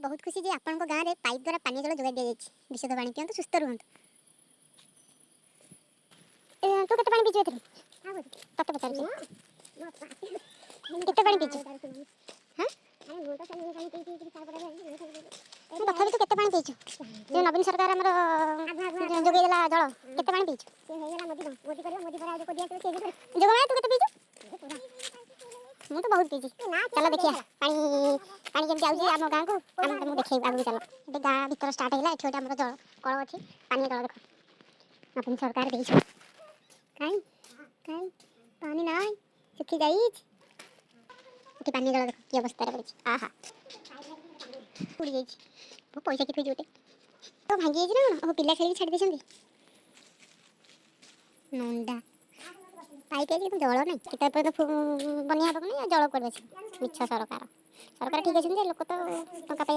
बहुत खुशी जे आपन गाँव में पाइप द्वारा पानी जल जोगाई दिया विशुद्ध पानी पिंतु सुस्थ रुहतु। तू केते पानी पीछु एथरे? तते पचार केते पानी पीछु? हां तथापि तू केते पानी पीछु? जो नवीन सरकार हमर जोगाई देला जल केते पानी पीछु? से हेगला मोदी करियो मोदी पर आ जो दिया से जोगाई तू केते पीछु? ମୁଁ ତ ବହୁତ ପିଇଛି। ଚାଲ ଦେଖିଆ ପାଣି ପାଣି କେମିତି ଆଉଛି ଆମ ଗାଁକୁ ଆମେ ତମକୁ ଦେଖେଇବୁ ଆଗକୁ ଚାଲ। ଏବେ ଗାଁ ଭିତର ଷ୍ଟାର୍ଟ ହେଲା ଏଠି ଗୋଟେ ଆମର ଜଳ କଳ ଅଛି ପାଣି ଜଳ ଦେଖ ନବୀନ ସରକାର ଦେଇଛି। କାଇଁ କାଇଁ ପାଣି ନାହିଁ ଶୁଖି ଯାଇଛି। ଏଠି ପାଣି ଜଳ ଦେଖ କି ଅବସ୍ଥାରେ ପଡ଼ିଛି ଆହା ଉଡ଼ି ଯାଇଛି। ମୋ ପଇସା କି ଥୋଇଛି ଗୋଟେ ତ ଭାଙ୍ଗି ଯାଇଛି ନା କଣ? ଓହୋ ପିଲା ଖେଳିକି ଛାଡ଼ି ଦେଇଛନ୍ତି। ନଣ୍ଡା ପାଇପ କିନ୍ତୁ ଜଳ ନାହିଁ କେତେ ପର୍ଯ୍ୟନ୍ତ ବନିଆ ହବ କି ନାହିଁ ଜଳ କୁଆଡ଼େ ଅଛି ମିଛ ସରକାର ସରକାର ଠିକ୍ ଅଛନ୍ତି ଯେ ଲୋକ ତ ଟଙ୍କା ପାଇ